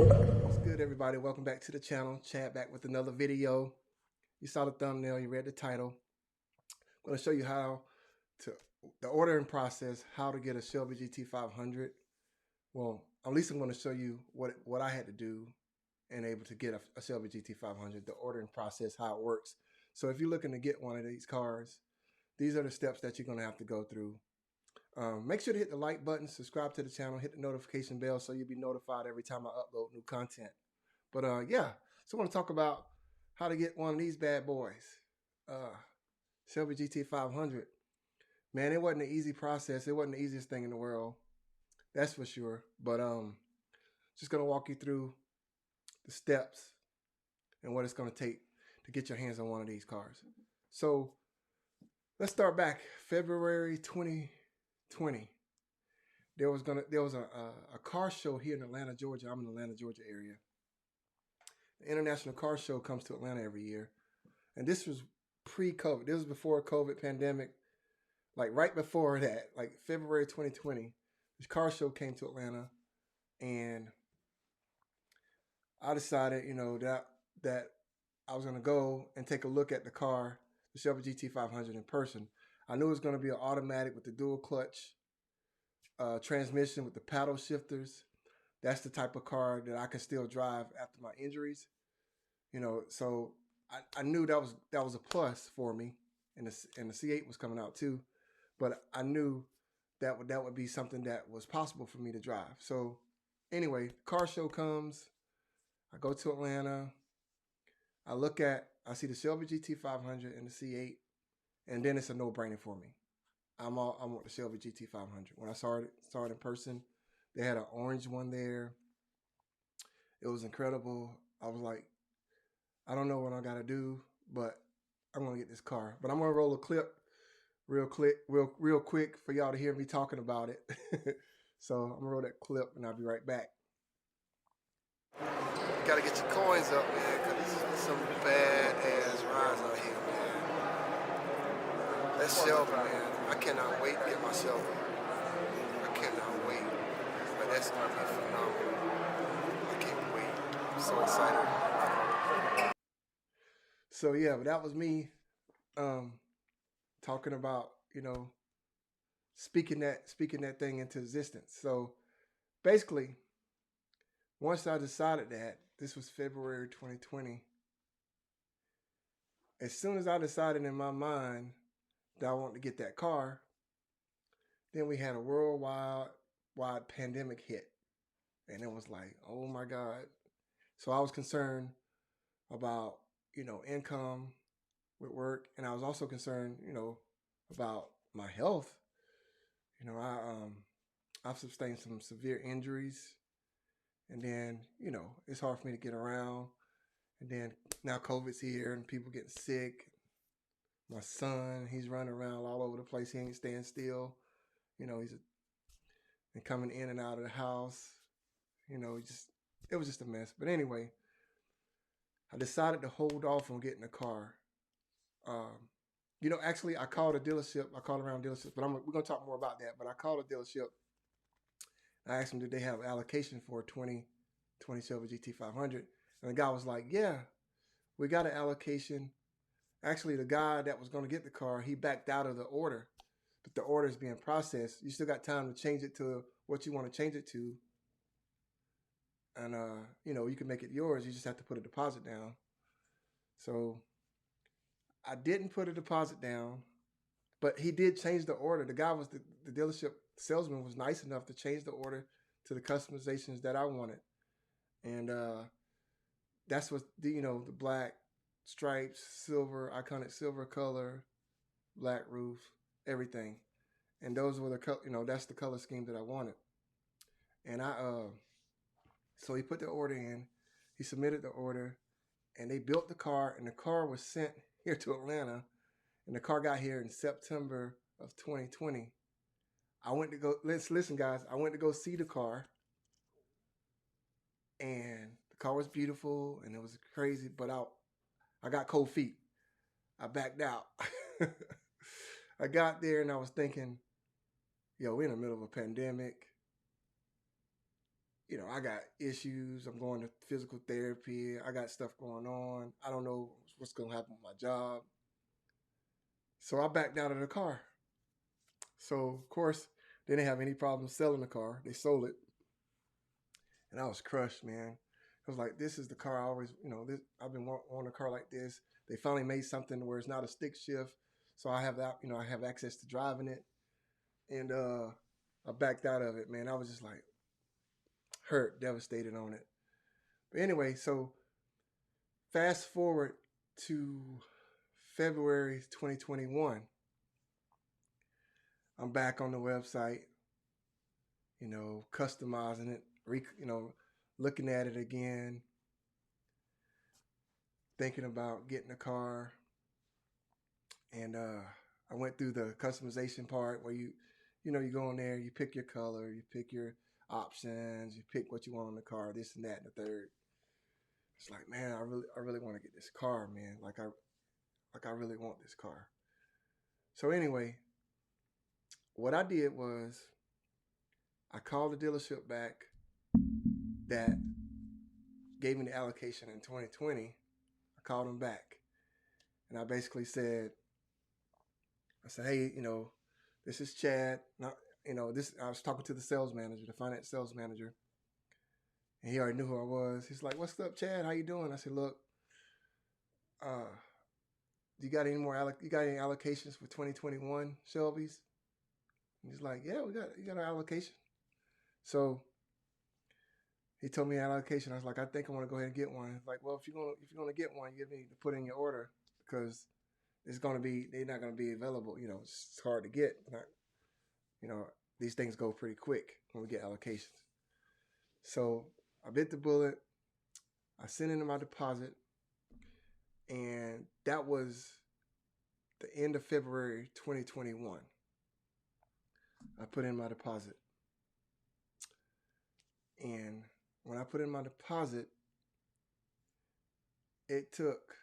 What's good, everybody? Welcome back to the channel. Chad back with another video. You saw the thumbnail, you read the title. I'm going to show you how to, the ordering process, how to get a Shelby GT500. Well, at least I'm going to show you what I had to do and able to get a Shelby GT500, the ordering process, how it works. So if you're looking to get one of these cars, these are the steps that you're going to have to go through. Make sure to hit the like button, subscribe to the channel, hit the notification bell so you'll be notified every time I upload new content. But yeah, so I want to talk about how to get one of these bad boys. Shelby GT500. Man, it wasn't an easy process. It wasn't the easiest thing in the world. That's for sure. But just going to walk you through the steps and what it's going to take to get your hands on one of these cars. So let's start back February 2020. There was a car show here in Atlanta, Georgia. I'm in the Atlanta, Georgia area. The International Car Show comes to Atlanta every year. And this was pre-COVID. This was before COVID pandemic. Like right before that, like February 2020, this car show came to Atlanta. And I decided, that I was going to go and take a look at the car, the Shelby GT500 in person. I knew it was going to be an automatic with the dual clutch transmission with the paddle shifters. That's the type of car that I can still drive after my injuries. So I knew that was a plus for me, and the C8 was coming out too. But I knew that would be something that was possible for me to drive. So anyway, the car show comes. I go to Atlanta. I see the Shelby GT500 and the C8, and then it's a no-brainer for me. I want the Shelby GT500. When I saw it in person, they had an orange one there. It was incredible. I was like, I don't know what I got to do, but I'm going to get this car. But I'm going to roll a clip real quick for y'all to hear me talking about it. So I'm going to roll that clip and I'll be right back. You got to get your coins up, man, because there's some bad-ass rides out here, man. That's Shelby, man. I cannot wait to get my Shelby. I cannot wait. But that's going to be phenomenal. I can't wait. I'm so excited. So yeah, but that was me talking about, speaking that thing into existence. So basically, once I decided that, this was February 2020, as soon as I decided in my mind that I wanted to get that car, then we had a worldwide pandemic hit. And it was like, oh my God. So I was concerned about, income with work. And I was also concerned, about my health. I've sustained some severe injuries. And then, it's hard for me to get around. And then now COVID's here and people getting sick. My son, he's running around all over the place. He ain't staying still. He's and coming in and out of the house. It was just a mess. But anyway, I decided to hold off on getting a car. Actually, I called a dealership. I called around dealerships, but we're going to talk more about that. But I called a dealership. I asked them, did they have allocation for a 2020 Shelby GT500? And the guy was like, yeah, we got an allocation. Actually, the guy that was going to get the car, he backed out of the order. But the order is being processed. You still got time to change it to what you want to change it to. And, you can make it yours. You just have to put a deposit down. So I didn't put a deposit down, but he did change the order. The guy the dealership salesman was nice enough to change the order to the customizations that I wanted. And that's what, the black stripes, silver, iconic silver color, black roof, everything. And those were that's the color scheme that I wanted. And so he put the order in, he submitted the order, and they built the car, and the car was sent here to Atlanta, and the car got here in September of 2020. I went to go, listen guys, I went to go see the car, and the car was beautiful, and it was crazy, but I got cold feet. I backed out. I got there and I was thinking, we're in the middle of a pandemic. I got issues. I'm going to physical therapy. I got stuff going on. I don't know what's going to happen with my job. So I backed out of the car. So, of course, they didn't have any problem selling the car. They sold it. And I was crushed, man. I was like, this is the car I always, I've been wanting a car like this. They finally made something where it's not a stick shift. So I have that, I have access to driving it. And I backed out of it, man. I was just like hurt, devastated on it. But anyway, so fast forward to February 2021. I'm back on the website, customizing it, looking at it again, thinking about getting a car. And I went through the customization part where you go in there, you pick your color, you pick your options, you pick what you want on the car, this and that and the third. It's like, man, I really want to get this car, man. Like I really want this car. So anyway, what I did was I called the dealership back that gave me the allocation in 2020. I called them back and I basically said, hey, this is Chad. Now, I was talking to the sales manager, the finance sales manager, and he already knew who I was. He's like, "What's up, Chad? How you doing?" I said, "Look, you got any allocations for 2021 Shelby's?" And he's like, "Yeah, you got an allocation." So he told me an allocation. I was like, "I think I want to go ahead and get one." He's like, "Well, if you're gonna get one, you need to put in your order because they're not gonna be available. It's hard to get. These things go pretty quick when we get allocations." So I bit the bullet. I sent in my deposit, and that was the end of February 2021. I put in my deposit, and when I put in my deposit, it took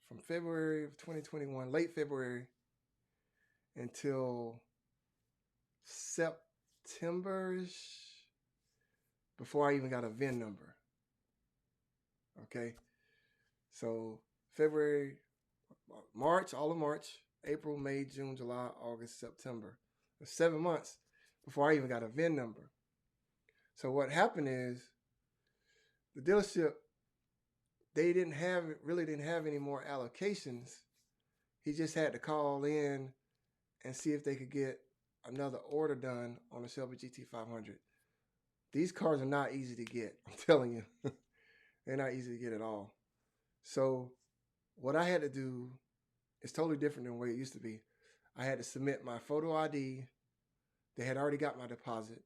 from February of 2021, late February, until September-ish before I even got a VIN number. Okay, so February, March, all of March, April, May, June, July, August, September. 7 months before I even got a VIN number. So what happened is the dealership, they really didn't have any more allocations. He just had to call in and see if they could get another order done on the Shelby GT500. These cars are not easy to get. I'm telling you, they're not easy to get at all. So what I had to do is totally different than the way it used to be. I had to submit my photo ID. They had already got my deposit.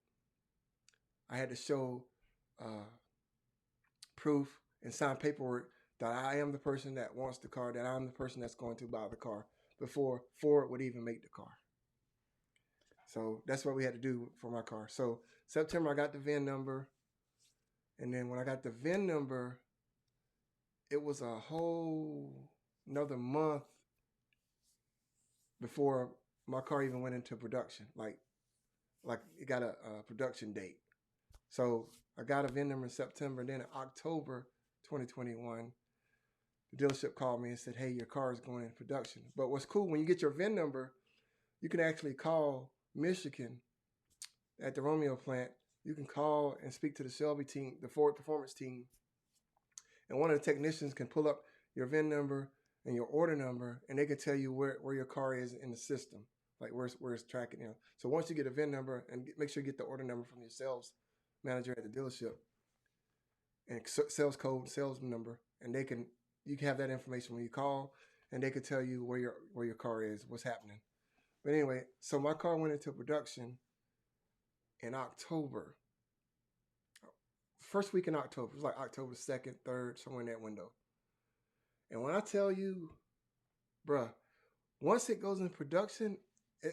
I had to show proof and sign paperwork that I am the person that wants the car, that I'm the person that's going to buy the car before Ford would even make the car. So that's what we had to do for my car. So September, I got the VIN number. And then when I got the VIN number, it was a whole another month before my car even went into production. Like it got a production date. So I got a VIN number in September. And then in October 2021, the dealership called me and said, "Hey, your car is going into production." But what's cool, when you get your VIN number, you can actually call Michigan at the Romeo plant. You can call and speak to the Shelby team, the Ford Performance team. And one of the technicians can pull up your VIN number and your order number, and they can tell you where your car is in the system, like where it's tracking. So once you get a VIN number, and make sure you get the order number from your sales manager at the dealership, and sales code, sales number, and you can have that information when you call, and they can tell you where your car is, what's happening. But anyway, so my car went into production in October. First week in October. It was like October 2nd, 3rd, somewhere in that window. And when I tell you, bruh, once it goes in production,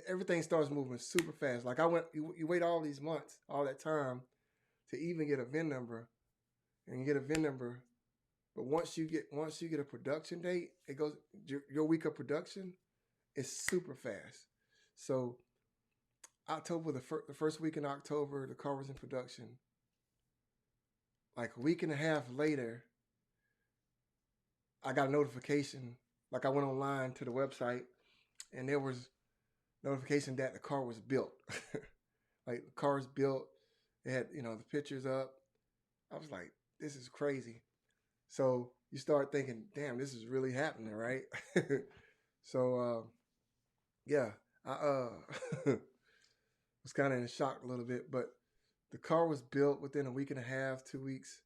everything starts moving super fast. Like you wait all these months, all that time to even get a VIN number, and you get a VIN number. But once you get a production date, it goes, your week of production is super fast. So October, the first week in October, the car was in production. like a week and a half later, I got a notification. Like I went online to the website, and there was notification that the car was built. Like the car's built. It had, the pictures up. I was like, this is crazy. So you start thinking, damn, this is really happening, right? So yeah, I was kind of in shock a little bit, but the car was built within a week and a half, 2 weeks,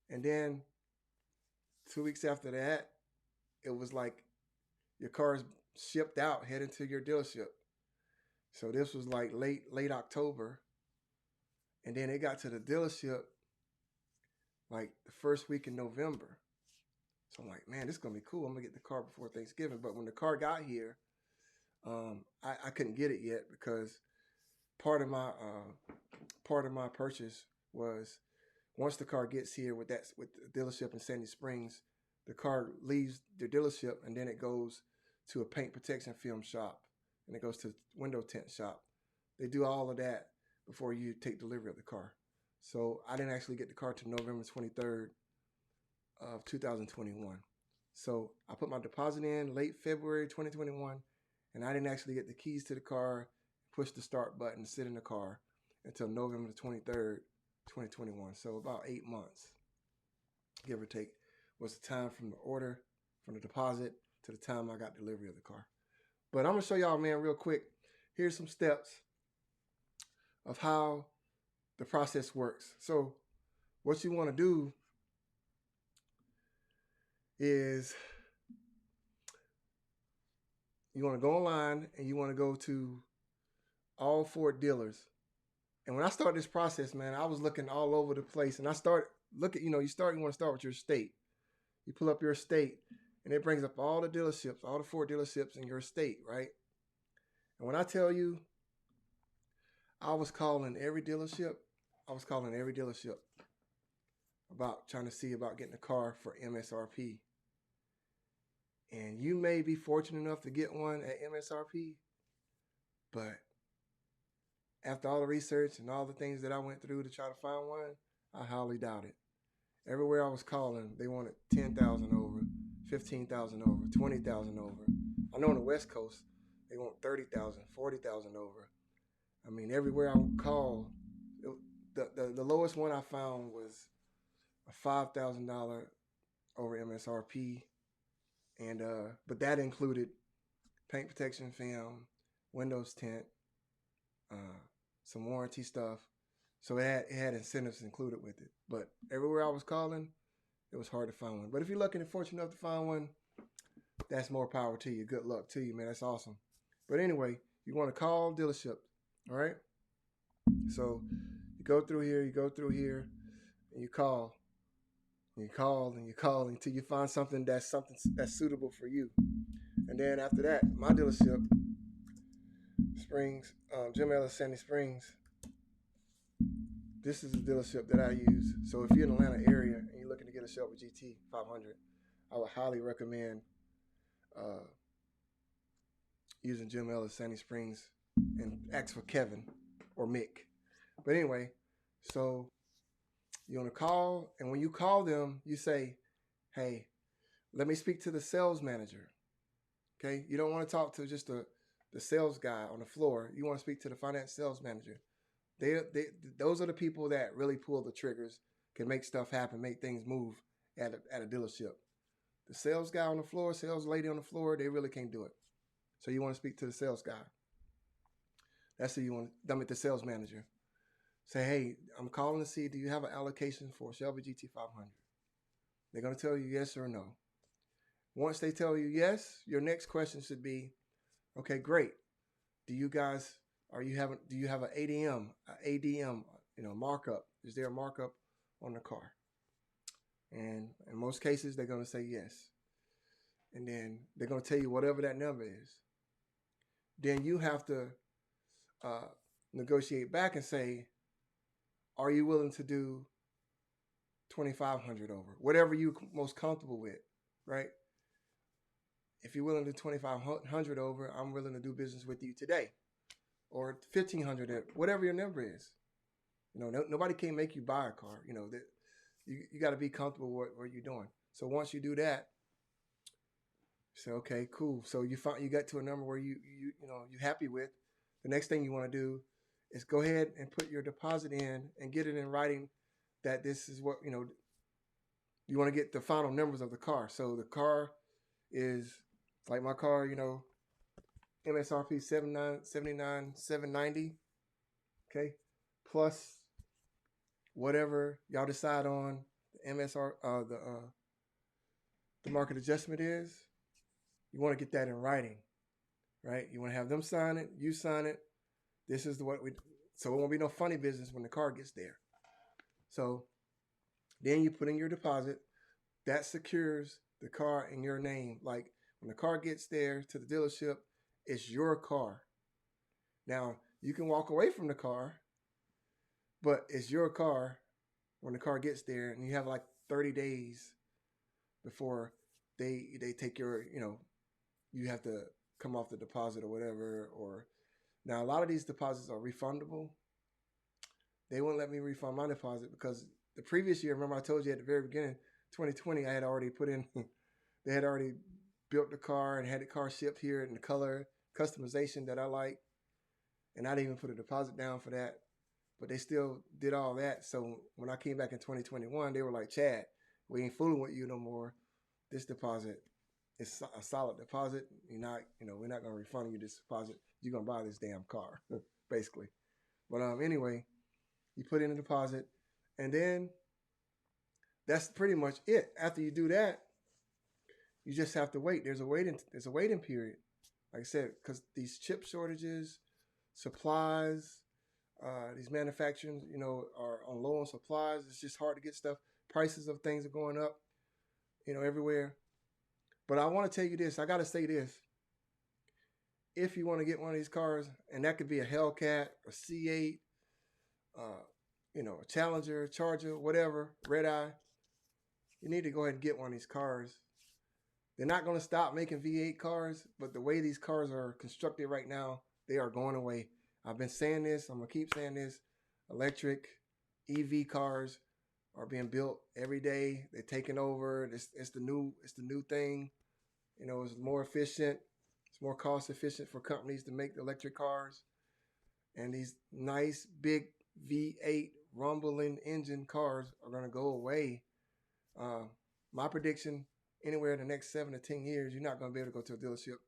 and then 2 weeks after that, it was like your car's shipped out, heading to your dealership. So this was like late October, and then it got to the dealership like the first week in November. So I'm like, man, this is gonna be cool. I'm gonna get the car before Thanksgiving. But when the car got here, I couldn't get it yet because part of my purchase was once the car gets here with the dealership in Sandy Springs, the car leaves the dealership and then it goes to a paint protection film shop and it goes to window tint shop. They do all of that before you take delivery of the car. So I didn't actually get the car till November 23rd of 2021. So I put my deposit in late February 2021, and I didn't actually get the keys to the car, push the start button, sit in the car until November 23rd, 2021. So about 8 months, give or take, was the time from the order, from the deposit to the time I got delivery of the car. But I'm gonna show y'all, man, real quick. Here's some steps of how the process works. So what you want to do is you want to go online and you want to go to all 4 dealers. And when I started this process, man, I was looking all over the place. And I started looking, you want to start with your state. You pull up your state and it brings up all the dealerships, all the 4 dealerships in your state, right? And when I tell you, I was calling every dealership about trying to see about getting a car for MSRP. And you may be fortunate enough to get one at MSRP, but after all the research and all the things that I went through to try to find one, I highly doubt it. Everywhere I was calling, they wanted 10,000 over, 15,000 over, 20,000 over. I know on the West Coast, they want 30,000, 40,000 over. I mean, everywhere I would call, the lowest one I found was a $5,000 over MSRP, and but that included paint protection film, windows tint, some warranty stuff. So it had incentives included with it. But everywhere I was calling, it was hard to find one. But if you're lucky and fortunate enough to find one, that's more power to you. Good luck to you, man. That's awesome. But anyway, you want to call dealership, all right? So you go through here, and you call. And you call and you call until you find something that's suitable for you. And then after that, my dealership, Springs, Jim Ellis Sandy Springs, this is the dealership that I use. So if you're in the Atlanta area and you're looking to get a Shelby GT500, I would highly recommend using Jim Ellis Sandy Springs and ask for Kevin or Mick. But anyway, so you want to call, and when you call them, you say, hey, let me speak to the sales manager. Okay? You don't want to talk to just the sales guy on the floor. You want to speak to the finance sales manager. Those are the people that really pull the triggers, can make stuff happen, make things move at a dealership. The sales guy on the floor, sales lady on the floor, they really can't do it. So you want to speak to the sales guy. That's who you want. The sales manager. Say, hey, I'm calling to see, do you have an allocation for Shelby GT500? They're going to tell you yes or no. Once they tell you yes, your next question should be, okay, great. Do you have an ADM, markup? Is there a markup on the car? And in most cases, they're going to say yes. And then they're going to tell you whatever that number is. Then you have to negotiate back and say, are you willing to do 2,500 over? Whatever you're most comfortable with, right? If you're willing to do 2,500 over, I'm willing to do business with you today. Or 1,500, whatever your number is. Nobody can make you buy a car. you got to be comfortable with what you're doing. So once you do that, say, okay, cool. So you got to a number where you're happy with. The next thing you want to do is go ahead and put your deposit in and get it in writing that this is what, you want to get the final numbers of the car. So the car is like my car, MSRP 790, okay, plus whatever y'all decide on the the market adjustment is. You want to get that in writing, right? You want to have them sign it, you sign it. This is so it won't be no funny business when the car gets there. So then you put in your deposit. That secures the car in your name. Like when the car gets there to the dealership, it's your car. Now, you can walk away from the car, but it's your car when the car gets there, and you have like 30 days before they take your, you have to come off the deposit or whatever. Or now a lot of these deposits are refundable. They won't let me refund my deposit because the previous year, remember I told you at the very beginning, 2020, I had already put in, they had already built the car and had the car shipped here in the color customization that I like. And I didn't even put a deposit down for that, but they still did all that. So when I came back in 2021, they were like, Chad, we ain't fooling with you no more. This deposit is a solid deposit. You're not, we're not going to refund you this deposit. You're going to buy this damn car, basically. But anyway, you put in a deposit, and then that's pretty much it. After you do that, you just have to wait. There's a waiting period. Like I said, because these chip shortages, supplies, these manufacturers, are on low on supplies. It's just hard to get stuff. Prices of things are going up, everywhere. But I want to tell you this. I got to say this. If you want to get one of these cars, and that could be a Hellcat, a C8, a Challenger, Charger, whatever, Red Eye, you need to go ahead and get one of these cars. They're not going to stop making V8 cars, but the way these cars are constructed right now, they are going away. I've been saying this. I'm going to keep saying this. Electric EV cars are being built every day. They're taking over. It's the new thing. It's more efficient. It's more cost efficient for companies to make the electric cars. And these nice big V8 rumbling engine cars are going to go away. My prediction, anywhere in the next 7 to 10 years, you're not going to be able to go to a dealership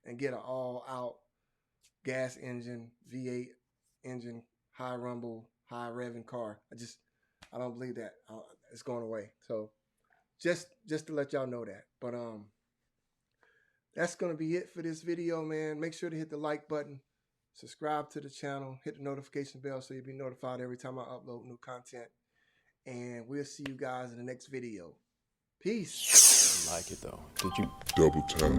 and get an all-out gas engine, V8 engine, high rumble, high revving car. I don't believe that. It's going away. So just to let y'all know that. But that's going to be it for this video, man. Make sure to hit the like button, subscribe to the channel, hit the notification bell so you'll be notified every time I upload new content. And we'll see you guys in the next video. Peace. I like it though. Did you double tap?